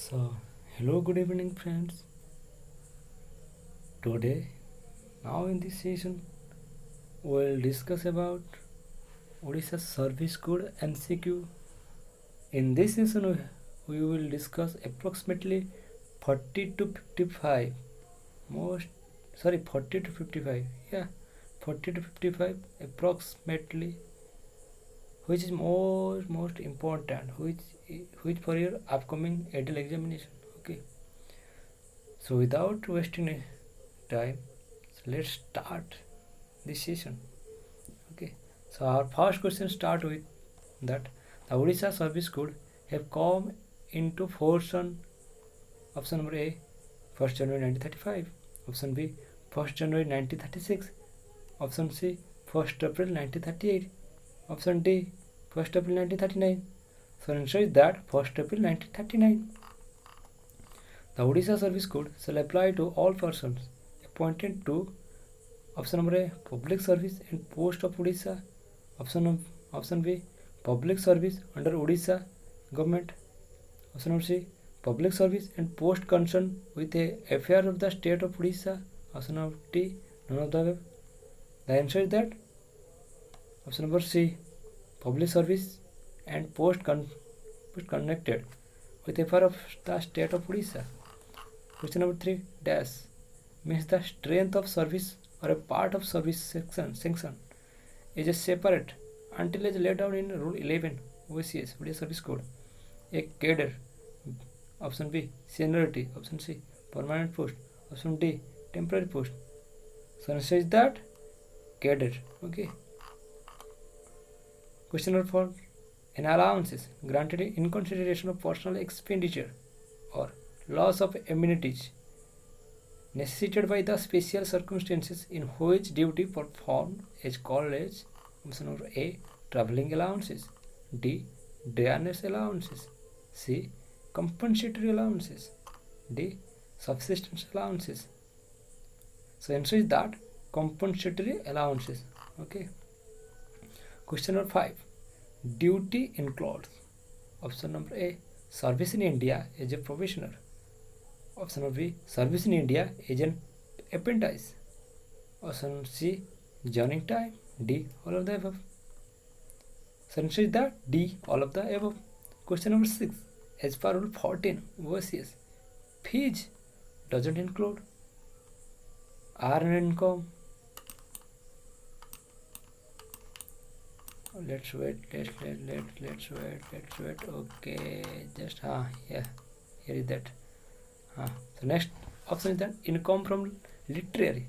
So, hello, good evening, friends. Today, now in this session, we'll discuss about Odisha Service Code MCQ. In this session, we will discuss approximately 40 to 55 most 40 to 55, yeah, 40 to 55 approximately, which is most important, which for your upcoming ADL examination. Okay, so without wasting time, so let's start this session. Okay, so our first question start with that the Odisha Service Code have come into force on option number A 1st January 1935, option B 1st January 1936, option C 1st April 1938, option D 1st April 1939. So answer is that 1st April 1939. The Odisha Service Code shall apply to all persons appointed to option number A public service and post of Odisha, option B public service under Odisha government, option number C public service and post concerned with the affair of the state of Odisha, option number D none of the above. The answer is that option number C public service and post connected with the affair of the state of Odisha. Question number 3 dash means the strength of service or a part of service section is a separate until it is laid down in Rule 11 OCS Odisha Service Code. A cadre, option B seniority, option C permanent post, option D temporary post. So answer is that cadre. Okay. Question number 4 an allowance is granted in consideration of personal expenditure or loss of amenities necessitated by the special circumstances in which duty performed is called as option number A travelling allowances, D dryness allowances, C compensatory allowances, D subsistence allowances. So answer is that compensatory allowances. Okay. Question number 5 duty includes option number A service in India as a probationer, option number B service in India as an apprentice, option C joining time, D all of the above. So answer is that D all of the above. Question number 6 as per rule 14 versus fees doesn't include earned income. Let's wait. Okay, just yeah, here is that. So next option is that income from literary,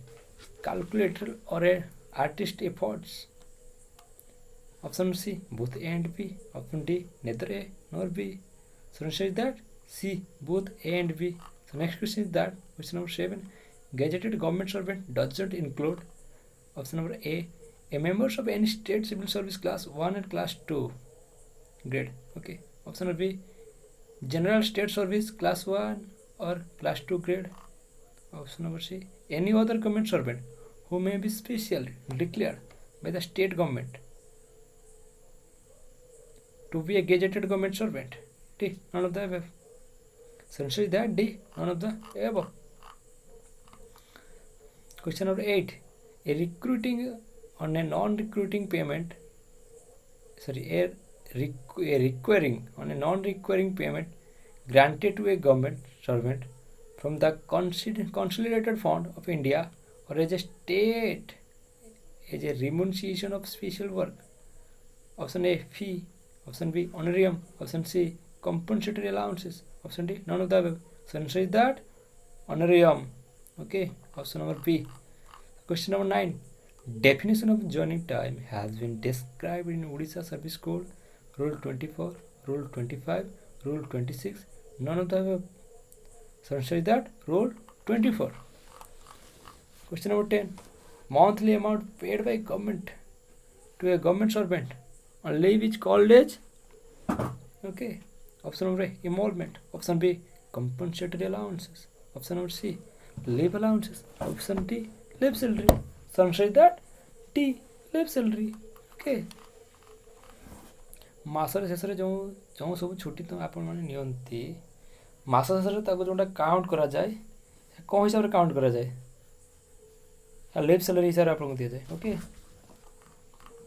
calculator or a artist efforts. Option C both A and B. Option D neither A nor B. So answer is that C both A and B. So next question is that question number 7 gazetted government servant doesn't include option number A members of any state civil service class 1 and class 2 grade. Okay. Option number B general state service class 1 or class 2 grade. Option number C any other government servant who may be specially declared by the state government to be a gazetted government servant. D none of the above. So answer is that D none of the above. Question number 8 a recruiting on a non-recruiting payment a requiring on a non-recurring payment granted to a government servant from the consolidated fund of India or as a state as a remuneration of special work. Option A fee, option B honorarium, option C compensatory allowances, option D none of the above. So answer is that honorarium. Okay, option number B. Question number 9 definition of joining time has been described in Odisha Service Code Rule 24, Rule 25, Rule 26, none of the above. So answer is that Rule 24. Question number 10 monthly amount paid by government to a government servant on leave is called as okay. Option number A emolument, option B compensatory allowances, option number C leave allowances, option D leave salary. So answer is that D leave salary. Okay. ମାସର ଶେଷରେ ଯେଉଁ ସବୁ ଛୁଟି ଆପଣ ମାନେ ନିଅନ୍ତି ମାସ ଶେଷରେ ତାକୁ ଯେଉଁଟା କାଉଣ୍ଟ କରାଯାଏ କ'ଣ ହିସାବରେ କାଉଣ୍ଟ କରାଯାଏ ଲିଭ୍ ସାଲାରୀ ହିସାବରେ ଆପଣଙ୍କୁ ଦିଆଯାଏ okay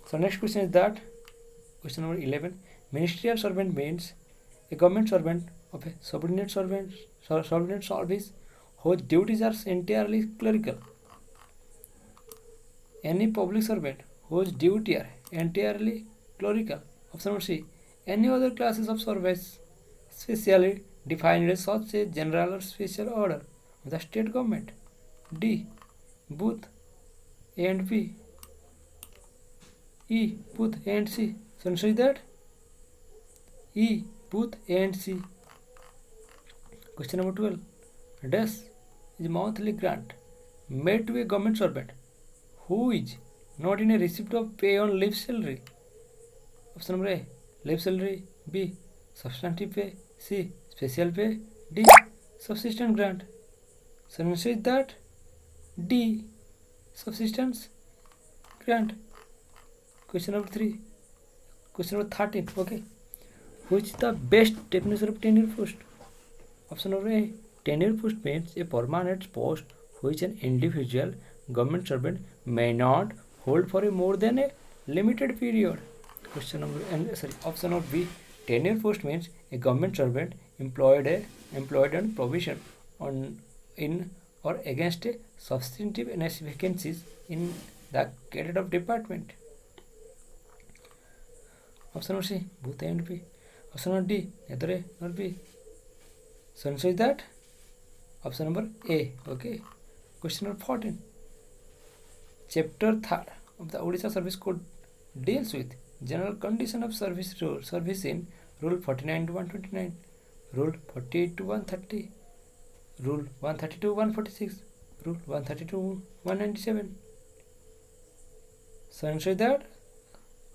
so next question is that Question number 11. Ministerial servant means a government servant of a subordinate service whose duties are entirely clerical. Any public servant whose duty are entirely clerical. Option number C. Any other classes of service specially defined as such a general or special order of the state government. D. Both A and B. E. Both A and C. So answer is that E. Both A and C. Question number 12. Dash is monthly grant made to a government servant who is not in a receipt of pay on leave salary. Option number A. Leave salary. B. Substantive pay. C. Special pay. D. Subsistence grant. So answer is that D. Subsistence grant. Question number 3. Question number 13. Okay. Which is the best definition of tenure post? Option number A. Tenure post means a permanent post which an individual government servant may not hold for a more than a limited period. Option number B. Tenure post means a government servant employed on provision in or against a substantive vacancies in the cadre of department. Option number C. Both A and B. Option number D. Neither A nor B. So answer is that option number A. Okay. Question number 14. Chapter 3 of the Odisha Service Code deals with general condition of service in Rule 49 to 129, Rule 48 to 130, Rule 132 to 146, Rule 132 to 197. So answer is that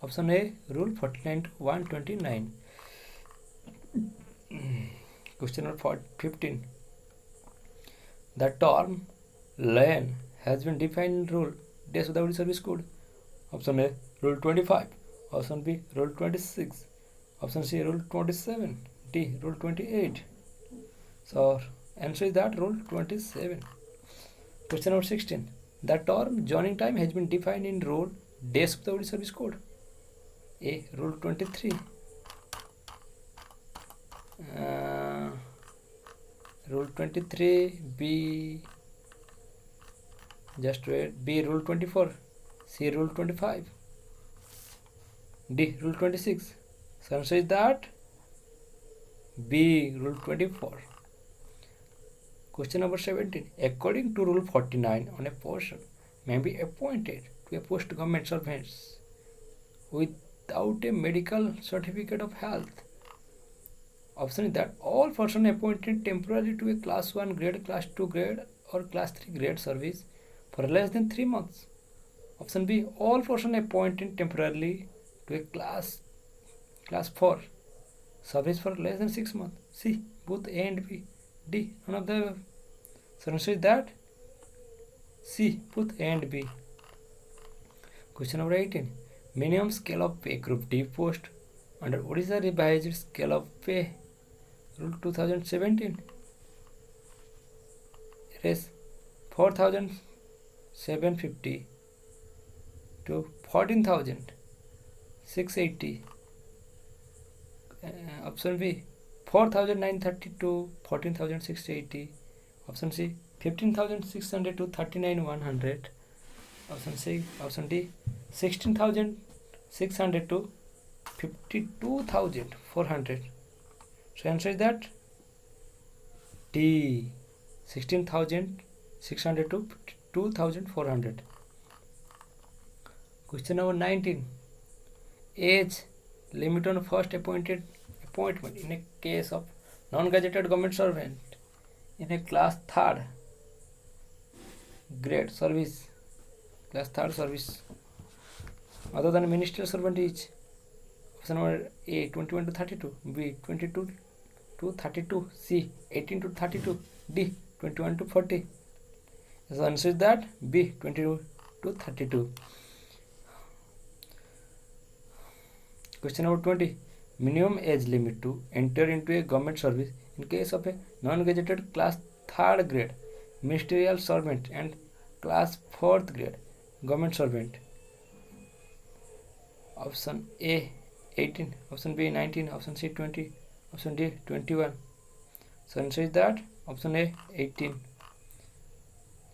option A. Rule 49 to 129. Question number 15. The term lion has been defined in Rule dash of the Odisha Service Code. Option A. Rule 25. Option B. Rule 26. Option C. Rule 27. D. Rule 28. So answer is that Rule 27. Question number 16. The term joining time has been defined in Rule dash of the Odisha Service Code. A. Rule 23. Rule 23. B. Just wait. B. Rule 24. C. Rule 25. D. Rule 26. So answer is that B. Rule 24. Question number 17. According to Rule 49, on a person may be appointed to a post government servants without a medical certificate of health. Option is that all persons appointed temporarily to a class 1 grade, class 2 grade or class 3 grade service for less than 3 months. Option B. All persons appointed temporarily to a class 4 service for less than 6 months. C. Both A and B. D. None of the above. So answer is that C. Both A and B. Question number 18. Minimum scale of pay group D post under Odisha revised scale of pay Rule 2017. It is 4,750 to 14,680. Option B. 4,930 to 14,680. Option C. 15,600 to 39,100. Option C. Option D. 16,600 to 52,400. So answer is that D. 16,600 to 52,400. Question number 19. Age limit on first appointment in a case of non-gazetted government servant in a class 3rd grade service, class 3rd service other than ministerial servant is option number A 21 to 32, B 22 to 32, C 18 to 32, D 21 to 40. The answer is that B 22 to 32. Question number 20. minimum age limit to enter into a government service in case of a non-gazetted class 3rd grade ministerial servant and class 4th grade government servant. Option A 18, option B 19, option C 20, option D 21. So answer is that option A 18.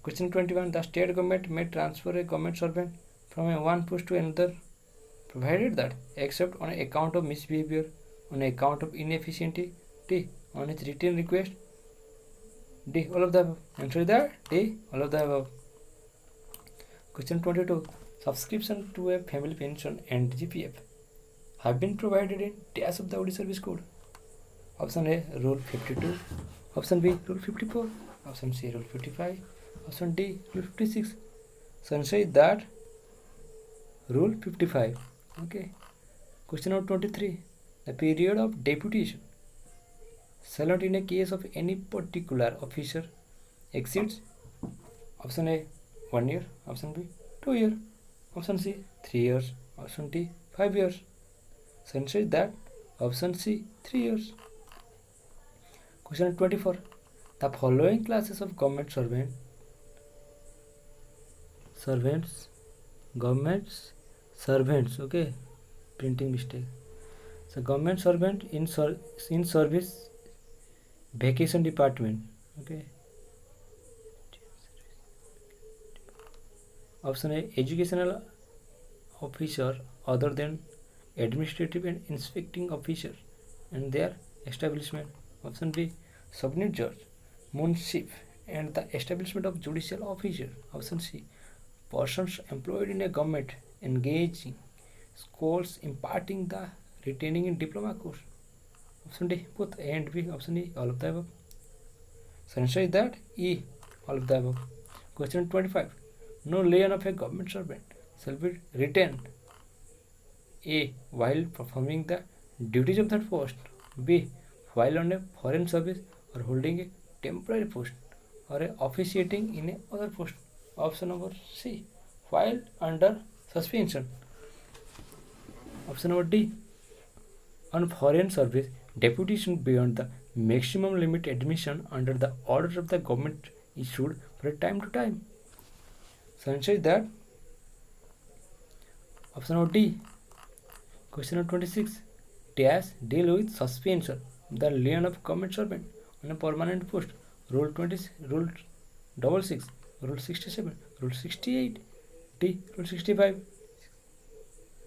Question 21. The state government may transfer a government servant from a one post to another provided that except on account of misbehavior, on account of inefficiency, D on its written request, D all of the above. Answer is that D all of the above. Question 22. Subscription to a family pension and GPF have been provided in dash of the Odisha Service Code. Option A Rule 52, option B Rule 54, option C Rule 55, option D Rule 56. So answer is that Rule 55. Okay. Question number 23. The period of deputation salute in a case of any particular officer exceeds option A 1 year, option B 2 years, option C 3 years, option D 5 years. So answer is that option C 3 years. Question 24. The following classes of government servants, okay, printing mistake. So government servant in service vacation department, okay. Option A educational officer other than administrative and inspecting officer and their establishment. Option B subordinate judge, munship and the establishment of judicial officer. Option C persons employed in a government engaging schools imparting the retaining in diploma course. Option D both A and B. Option E all of the above. So answer is that E all of the above. Question 25. No lien of a government servant shall be retained A while performing the duties of that post, B while on a foreign service or holding a temporary post or a officiating in a other post. Option number C while under suspension. Option number D on foreign service deputation beyond the maximum limit admission under the orders of the government issued for a time to time. So answer is that option number D. Question number 26. Dash deal with suspension the lien of government servant on a permanent post. Rule 20, Rule 66, Rule 67, Rule 68, D Rule 65.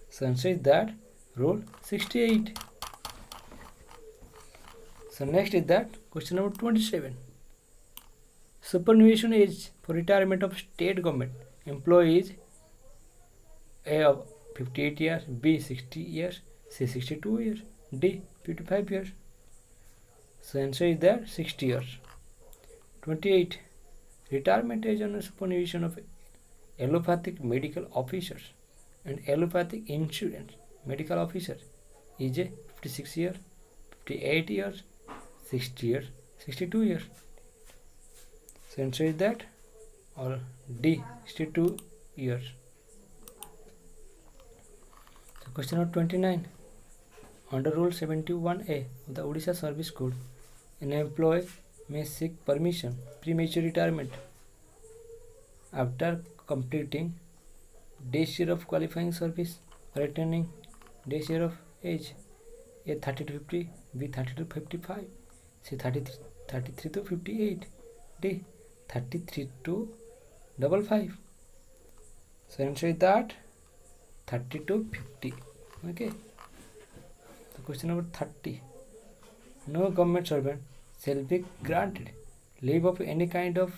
So answer is that Rule 68. So next is that question number 27. Superannuation age for retirement of state government employees A of 58 years, B 60 years, C 62 years, D 55 years. So answer is that 60 years. 28. Retirement age on superannuation of allopathic medical officers and allopathic insurance medical officers is a 56 years, 58 years, 60 years, 62 years. So answer is that or D 62 years. So question number 29. Under Rule 71A of the Odisha Service Code, an employee may seek permission premature retirement after completing days year of qualifying service or attaining days year of age A 30 to 50, B 30 to 55, C 33 to 58, D 33 to 55. So answer is that 30 to 50. Okay. So question number 30. No government servant shall be granted leave of any kind of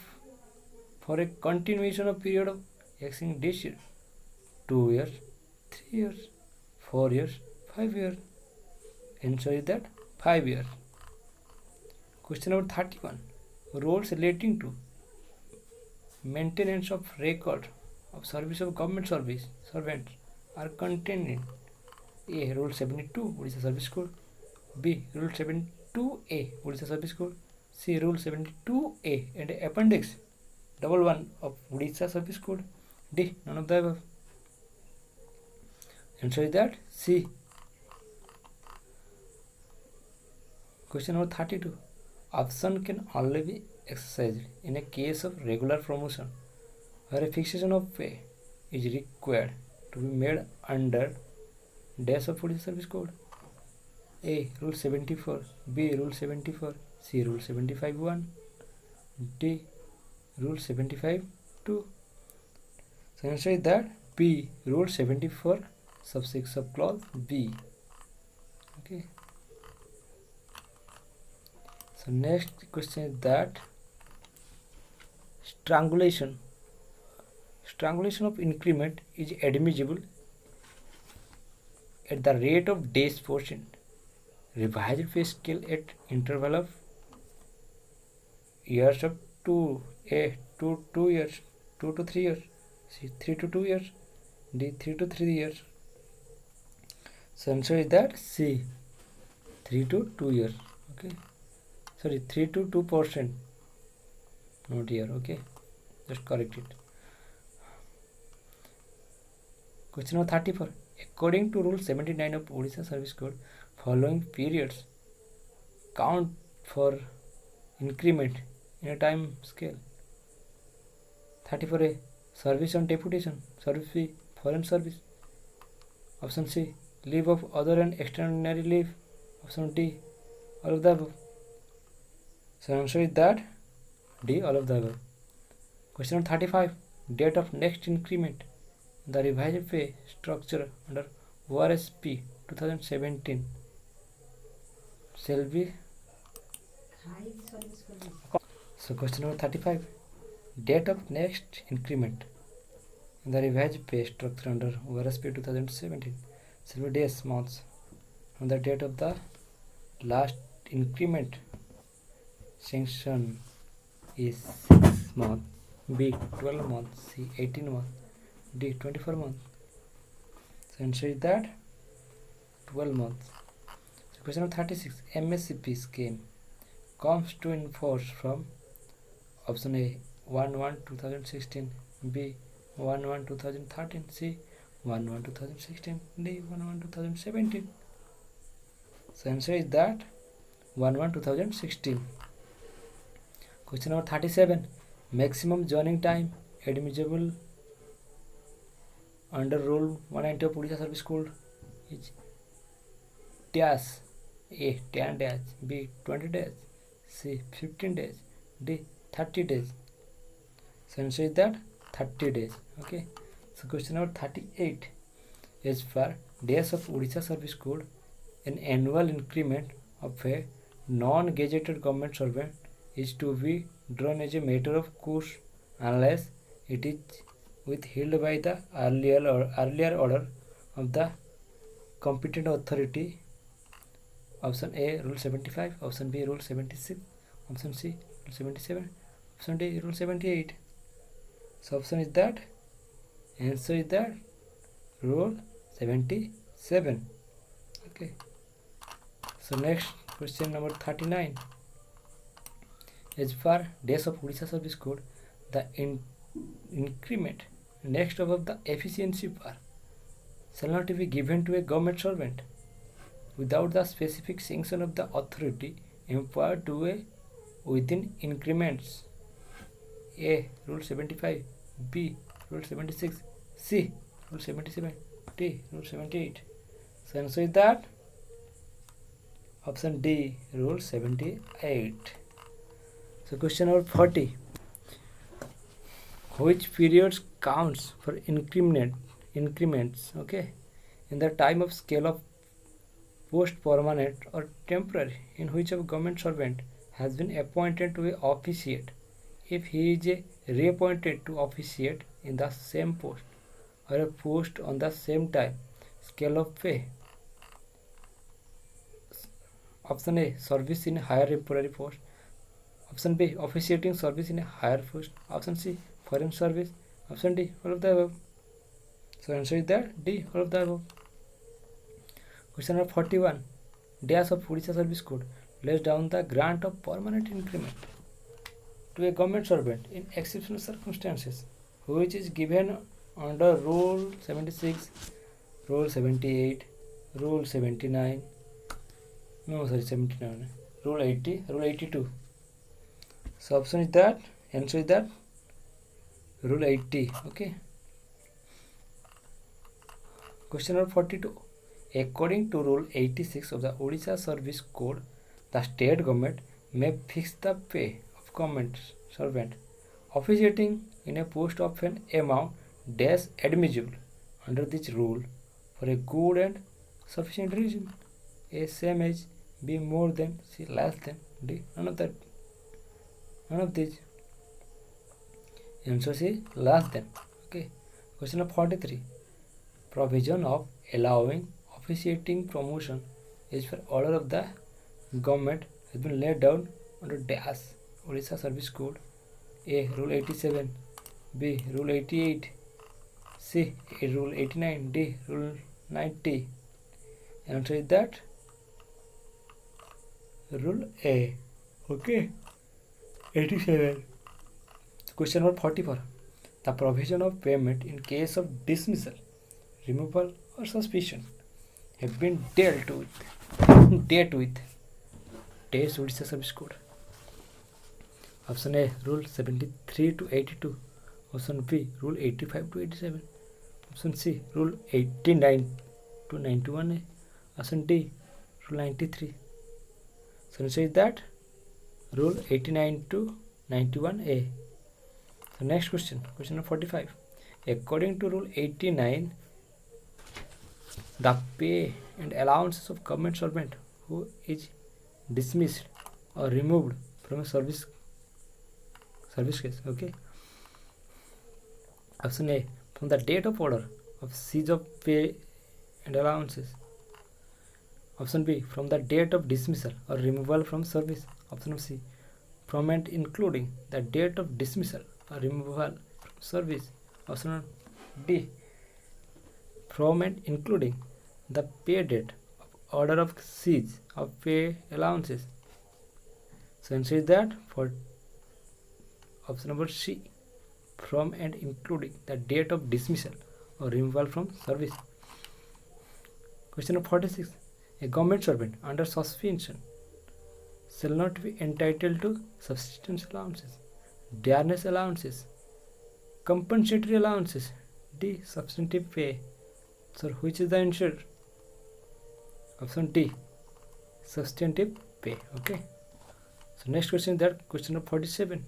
for a continuation of period of exceeding this year 2 years, 3 years, 4 years, 5 years. Answer is that 5 years. Question number 31. Rules relating to maintenance of record of service of government servants are contained in A. Rule 72 Odisha Service Code, B. Rule 72A Odisha Service Code, C. Rule 72A and Appendix 11 of Odisha Service Code, D. None of the above. Answer is that C. Question number 32. Option can only be exercised in a case of regular promotion where a fixation of pay is required to be made under dash of Odisha Service Code. A. Rule 74, B. Rule 74, C. Rule 75(1), D. Rule 75(2). So answer is that B. Rule 74 subsection of clause B. Okay. So next question is that strangulation of increment is admissible at the rate of dash percent revised pay scale at interval of years of 2 years, 2 to 3 years, C 3 to 2 years, D 3 to 3 years. So answer is that C 3 to 2 years. Okay, sorry, 3 to 2%, not here. Okay, just correct it. Question number 34. According to Rule 79 of Odisha Service Code, following periods count for increment in a time scale. 34A. Service on deputation. Service B. Foreign service. Option C. Leave of other and extraordinary leave. Option D. All of the above. So answer is that D. All of the above. Question number 35. Date of next increment. The revised pay structure under ORSP 2017 shall be. So question number 35. Date of next increment in the revised pay structure under ORSP 2017 shall be days months from the date of the last increment. Sanction is 6 months, B 12 months, C 18 months, D 24 months. So answer is that 12 months. So question number 36. MSCP scheme comes to enforce from option A 1/1/2016, B 1/1/2013, C 1/1/2016, D 1/1/2017. So answer is that 1/1/2016. Question number 37. Maximum joining time admissible under Rule 190 of Odisha Service Code is dash. A 10 days, B 20 days, C 15 days, D 30 days. So answer is that 30 days. Okay. So question number 38. As per days of Odisha Service Code, an annual increment of a non-gazetted government servant is to be drawn as a matter of course unless it is withheld by the earlier order of the competent authority. Option A Rule 75, option B Rule 76, option C Rule 77, option D Rule 78. So option is that, answer is that Rule 77. Okay. So next question number 39. As per days of Odisha Service Code, the increment next above the efficiency bar shall not be given to a government servant without the specific sanction of the authority empowered to a within increments. A Rule 75, B Rule 76, C Rule 77, D Rule 78. So answer is that option D Rule 78. So question number 40. Which periods counts for increments, okay, in the time of scale of post permanent or temporary in which a government servant has been appointed to officiate if he is reappointed to officiate in the same post or a post on the same time scale of pay. Option A service in a higher temporary post, option B officiating service in a higher post, option C foreign service, option D all of the above. So answer is that D all of the above. Question number 41. Dash of Odisha Service Code lays down the grant of permanent increment to a government servant in exceptional circumstances, which is given under Rule 76, Rule 78, Rule 79, no sorry 79, Rule 80, Rule 82. So option is that, answer is that Rule 80. Okay. Question number 42. According to Rule 86 of the Odisha Service Code, the state government may fix the pay of government servant officiating in a post of an amount dash admissible under this rule for a good and sufficient reason. A same age be more than C less than D. None of these. Answer C less than. Okay. Question number 43. Provision of allowing officiating promotion is for order of the government has been laid down under dash Odisha Service Code. A. Rule 87. B. Rule 88. C. Rule 89. D. Rule 90. Answer is that Rule A. Okay. 87. Question number 44. The provision of payment in case of dismissal, removal or suspicion have been dealt with dash Odisha Service Code. Option A. Rule 73 to 82. Option B. Rule 85 to 87. Option C. Rule 89 to 91A. Option D. Rule 93. So answer is that Rule 89 to 91A. So next question, question number 45. According to Rule 89, the pay and allowances of government servant who is dismissed or removed from a service case. Okay. Option A. From the date of order of cease of pay and allowances. Option B. From the date of dismissal or removal from service. Option C. From and including the date of dismissal or removal from service. Option D. From and including the pay date of order of cease of pay allowances. So answer is that for option number C. From and including the date of dismissal or removal from service. Question number 46. A government servant under suspension shall not be entitled to subsistence allowances, dearness allowances, compensatory allowances, D. Substantive pay. So which is the answer? Option D. Substantive pay. Okay. So next question is that question number 47.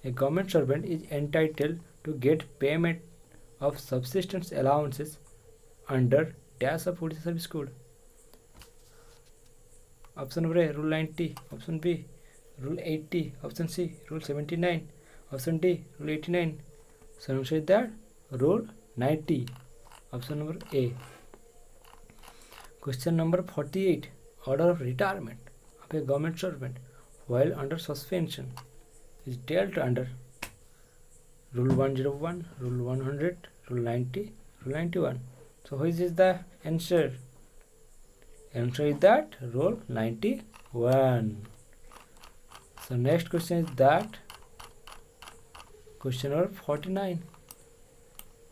A government servant is entitled to get payment of subsistence allowances under dash of Odisha Service Code. Option number A. Rule 90. Option B. Rule 80. Option C. Rule 79. Option D. Rule 89. So answer is that Rule 90. Option number A. Question number 48. Order of retirement of a government servant while under suspension is dealt under Rule 101, Rule 100, Rule 90, Rule 91. So which is the answer? Answer is that Rule 91. So next question is that question number 49.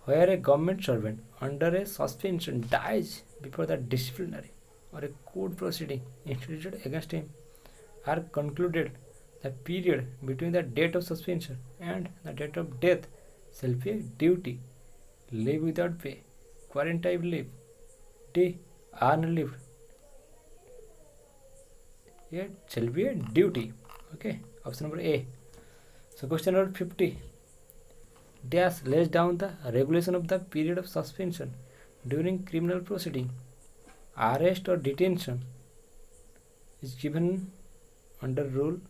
Where a government servant under a suspension dies before the disciplinary or a court proceeding instituted against him are concluded, the period between the date of suspension and the date of death shall be a duty, leave without pay, quarantine leave, D. Earned leave. It shall be a duty. Okay. Option number A. So question number 50. Dash lays down the regulation of the period of suspension during criminal proceeding. Arrest or detention is given under Rule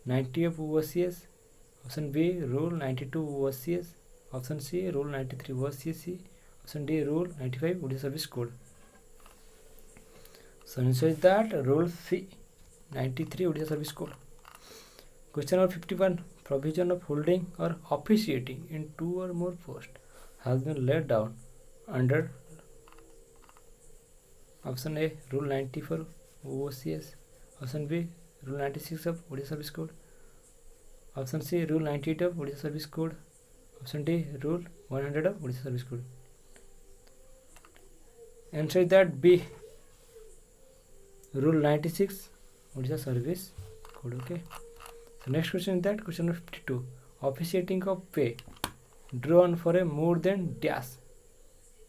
90 of OCS. Option B. Rule 92 OCS. Option C. Rule 93 OCS. Option D. Rule 95 Odisha Service Code. So answer is that Rule C. 93 Odisha Service Code. Question number 51. Provision of holding or officiating in two or more posts has been laid down under option A. Rule 94 OCS. Option B. Rule 96 of Odisha Service Code. Option C. Rule 98 of Odisha Service Code. Option D. Rule 100 of Odisha Service Code. Answer is that B. Rule 96 Odisha service code. Okay. So next question is that question number 52. Officiating of pay drawn for a more than dash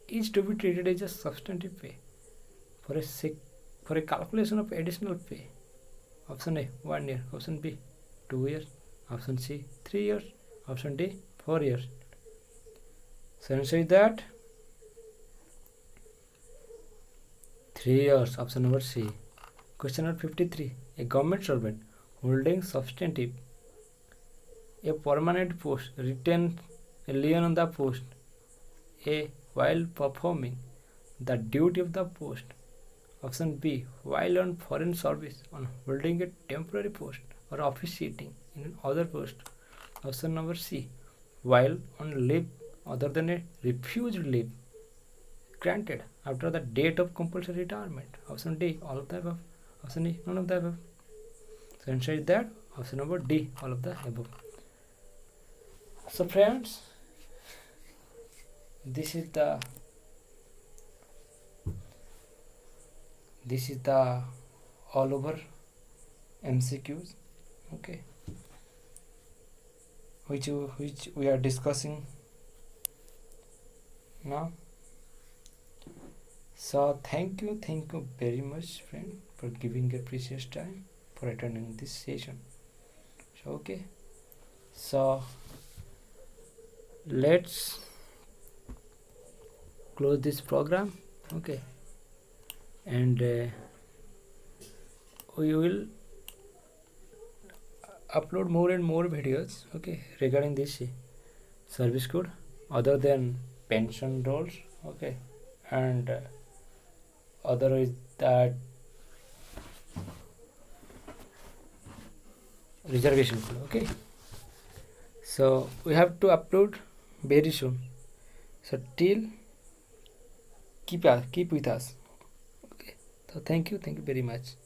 is to be treated as a substantive pay for for a calculation of additional pay. Option A 1 year, option B 2 years, option C 3 years, option D 4 years. So answer is that 3 years, option number C. Question number 53. A government servant holding substantive a permanent post retains a lien on the post A while performing the duty of the post. Option B while on foreign service on holding a temporary post or officiating in other post. Option number C while on leave other than a refused leave granted after the date of compulsory retirement. Option D all of the above. Option E none of the above. So answer is that option number D all of the above. So friends, this is the all over MCQs, okay, which we are discussing now. So thank you very much friend for giving your precious time for attending this session. So okay, so let's close this program, okay, and we will upload more and more videos, okay, regarding this service code other than pension rolls, okay, and other is that reservation code, okay. So we have to upload very soon, so till keep with us, okay. So thank you very much.